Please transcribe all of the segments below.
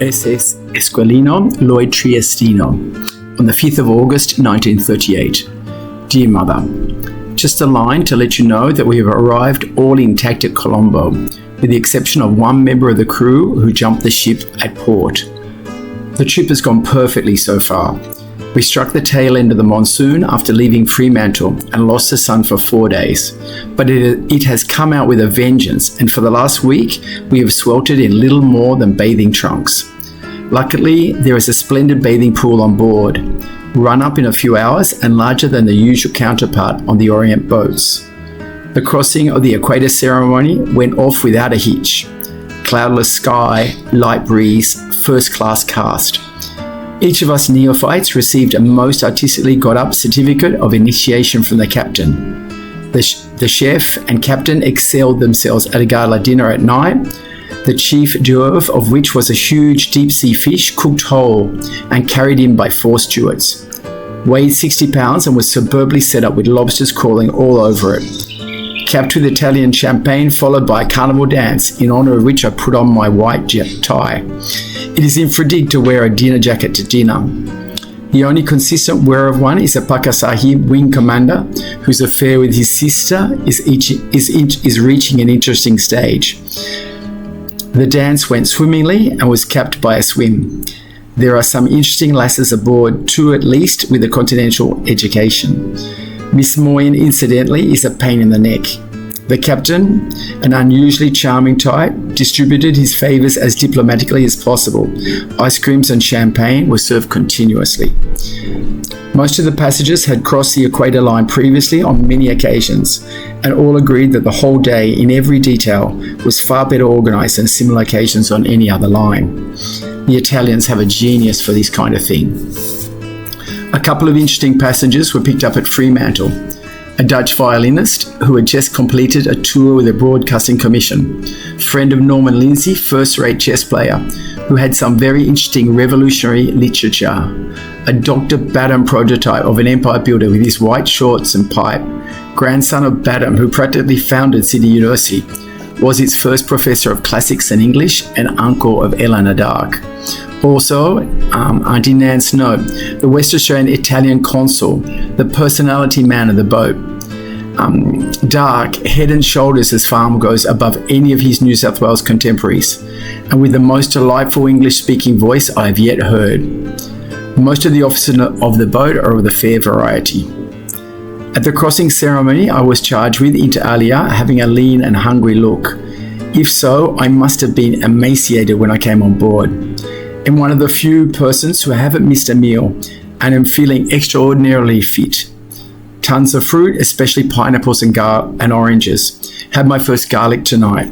SS Esquilino Lloyd Triestino on the 5th of August 1938. Dear Mother, just a line to let you know that we have arrived all intact at Colombo, with the exception of one member of the crew who jumped the ship at port. The trip has gone perfectly so far. We struck the tail end of the monsoon after leaving Fremantle and lost the sun for 4 days, but it has come out with a vengeance, and for the last week we have sweltered in little more than bathing trunks. Luckily, there is a splendid bathing pool on board, run up in a few hours and larger than the usual counterpart on the Orient boats. The crossing of the equator ceremony went off without a hitch. Cloudless sky, light breeze, first-class cast. Each of us neophytes received a most artistically got-up certificate of initiation from the captain. The chef and captain excelled themselves at a gala dinner at night, the chief d'oeuvre of which was a huge deep-sea fish cooked whole and carried in by 4 stewards. Weighed 60 pounds and was superbly set up with lobsters crawling all over it. Capped with Italian champagne, followed by a carnival dance, in honour of which I put on my white tie. It is infra-dig to wear a dinner jacket to dinner. The only consistent wearer of one is a Paka Sahib wing commander, whose affair with his sister is reaching an interesting stage. The dance went swimmingly and was capped by a swim. There are some interesting lasses aboard, 2 at least, with a continental education. Miss Moyne, incidentally, is a pain in the neck. The captain, an unusually charming type, distributed his favours as diplomatically as possible. Ice creams and champagne were served continuously. Most of the passengers had crossed the equator line previously on many occasions, and all agreed that the whole day, in every detail, was far better organised than similar occasions on any other line. The Italians have a genius for this kind of thing. A couple of interesting passengers were picked up at Fremantle. A Dutch violinist who had just completed a tour with a broadcasting commission, friend of Norman Lindsay, first-rate chess player, who had some very interesting revolutionary literature, a Dr. Badham prototype of an empire builder with his white shorts and pipe, grandson of Badham, who practically founded Sydney University, was its first professor of classics and English, and uncle of Eleanor Dark. Also, Auntie Nan's note, the West Australian Italian consul, the personality man of the boat. Dark, head and shoulders as far goes above any of his New South Wales contemporaries, and with the most delightful English-speaking voice I have yet heard. Most of the officers of the boat are of the fair variety. At the crossing ceremony, I was charged with, inter alia, having a lean and hungry look. If so, I must have been emaciated when I came on board. I'm one of the few persons who haven't missed a meal and am feeling extraordinarily fit. Tons of fruit, especially pineapples and oranges. Had my first garlic tonight.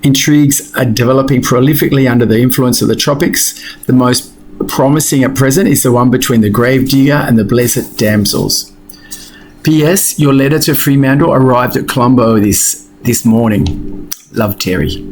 Intrigues are developing prolifically under the influence of the tropics. The most promising at present is the one between the grave digger and the blessed damsels. P.S. Your letter to Fremantle arrived at Colombo this morning. Love, Terry.